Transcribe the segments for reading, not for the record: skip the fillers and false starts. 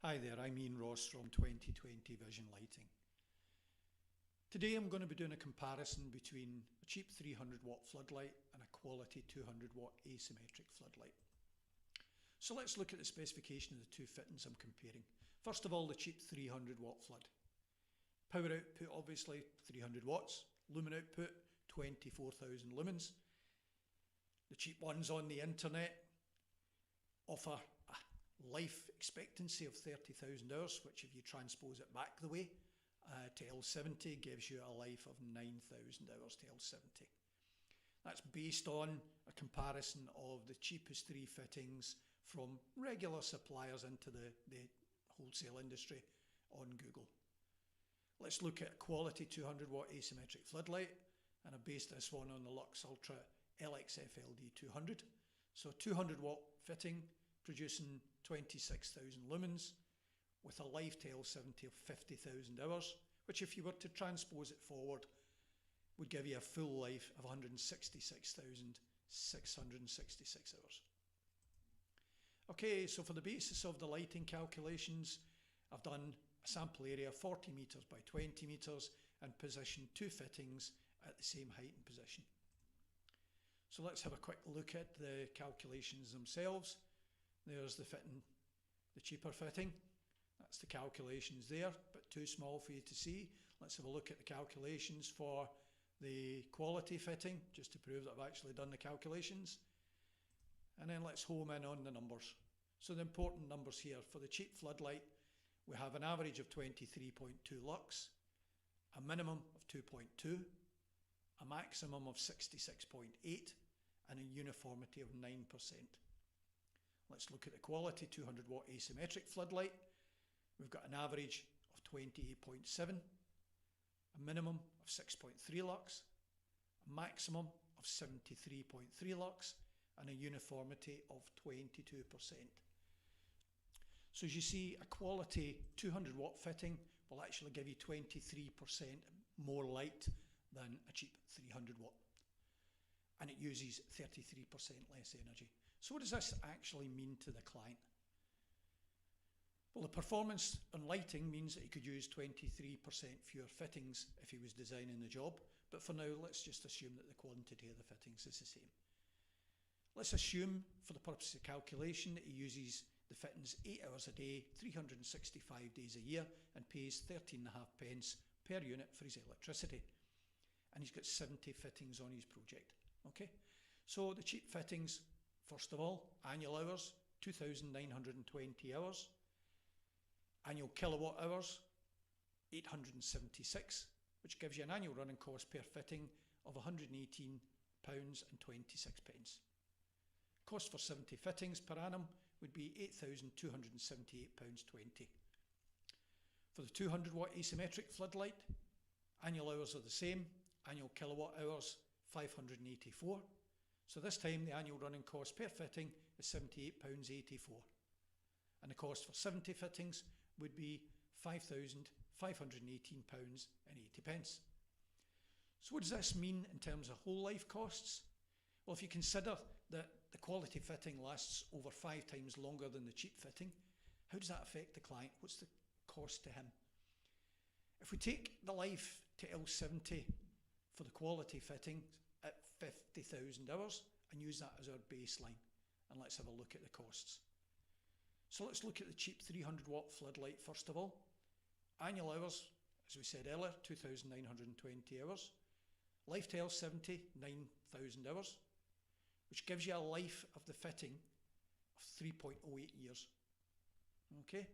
Hi there, I'm Ian Ross from 2020 Vision Lighting. Today I'm going to be doing a comparison between a cheap 300 watt floodlight and a quality 200 watt asymmetric floodlight. So let's look at the specification of the two fittings I'm comparing. First of all, the cheap 300 watt flood. Power output obviously 300 watts, lumen output 24,000 lumens. The cheap ones on the internet offer a life expectancy of 30,000 hours, which if you transpose it back the way to L70 gives you a life of 9,000 hours to L70. That's based on a comparison of the cheapest three fittings from regular suppliers into the wholesale industry on Google. Let's look at quality 200 watt asymmetric floodlight, and I've based this one on the Lux Ultra LXF LD200. So 200 watt fitting producing 26,000 lumens with a life to L70 of 50,000 hours, which if you were to transpose it forward would give you a full life of 166,666 hours. Okay, so for the basis of the lighting calculations, I've done a sample area 40 meters by 20 meters and positioned two fittings at the same height and position. So let's have a quick look at the calculations themselves. There's the fitting, the cheaper fitting. That's the calculations there, but too small for you to see. Let's have a look at the calculations for the quality fitting, just to prove that I've actually done the calculations. And then let's home in on the numbers. So the important numbers here, for the cheap floodlight, we have an average of 23.2 lux, a minimum of 2.2, a maximum of 66.8, and a uniformity of 9%. Let's look at the quality 200 watt asymmetric floodlight. We've got an average of 28.7, a minimum of 6.3 lux, a maximum of 73.3 lux, and a uniformity of 22%. So as you see, a quality 200 watt fitting will actually give you 23% more light than a cheap 300 watt. And it uses 33% less energy. So what does this actually mean to the client? Well, the performance on lighting means that he could use 23% fewer fittings if he was designing the job. But for now, let's just assume that the quantity of the fittings is the same. Let's assume, for the purpose of calculation, that he uses the fittings 8 hours a day, 365 days a year, and pays 13.5 pence per unit for his electricity. And he's got 70 fittings on his project. Okay, so the cheap fittings, first of all, annual hours, 2,920 hours. Annual kilowatt hours, 876, which gives you an annual running cost per fitting of £118.26. Cost for 70 fittings per annum would be £8,278.20. For the 200 watt asymmetric floodlight, annual hours are the same, annual kilowatt hours 584. So this time the annual running cost per fitting is £78.84. And the cost for 70 fittings would be £5,518.80. So what does this mean in terms of whole life costs? Well, if you consider that the quality fitting lasts over 5 times longer than the cheap fitting, how does that affect the client? What's the cost to him? If we take the life to L70 for the quality fitting at 50,000 hours and use that as our baseline, and let's have a look at the costs. So let's look at the cheap 300 watt floodlight first of all. Annual hours, as we said earlier, 2,920 hours. Life to L70, 9,000 hours, which gives you a life of the fitting of 3.08 years. Okay,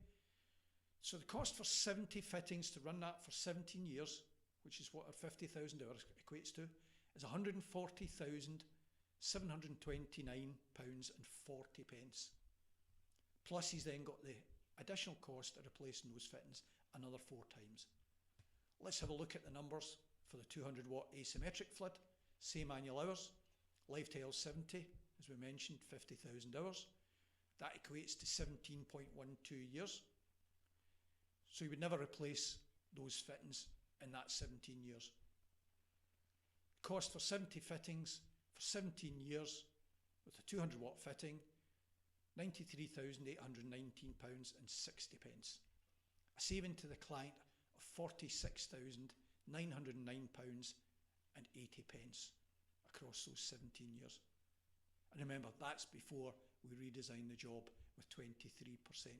so the cost for 70 fittings to run that for 17 years, which is what our 50,000 hours equates to, is £140,729.40. Plus he's then got the additional cost of replacing those fittings another 4 times. Let's have a look at the numbers for the 200 watt asymmetric flood. Same annual hours, life to L70, as we mentioned, 50,000 hours. That equates to 17.12 years. So you would never replace those fittings in that 17 years. Cost for 70 fittings for 17 years with a 200 watt fitting. £93,819.60. A saving to the client of £46,909.80 across those 17 years. And remember, that's before we redesign the job with 23%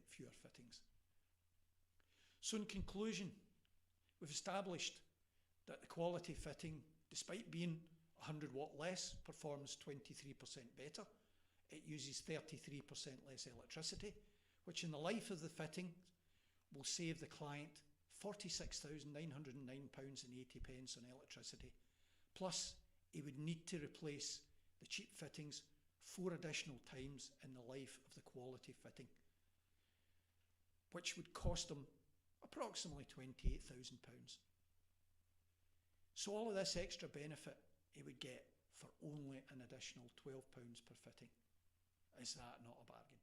fewer fittings. So in conclusion, we've established that the quality fitting, despite being 100 watt less, performs 23% better. It uses 33% less electricity, which in the life of the fitting will save the client £46,909.80 on electricity. Plus, he would need to replace the cheap fittings 4 additional times in the life of the quality fitting, which would cost him approximately £28,000. So all of this extra benefit he would get for only an additional £12 per fitting. Is that not a bargain?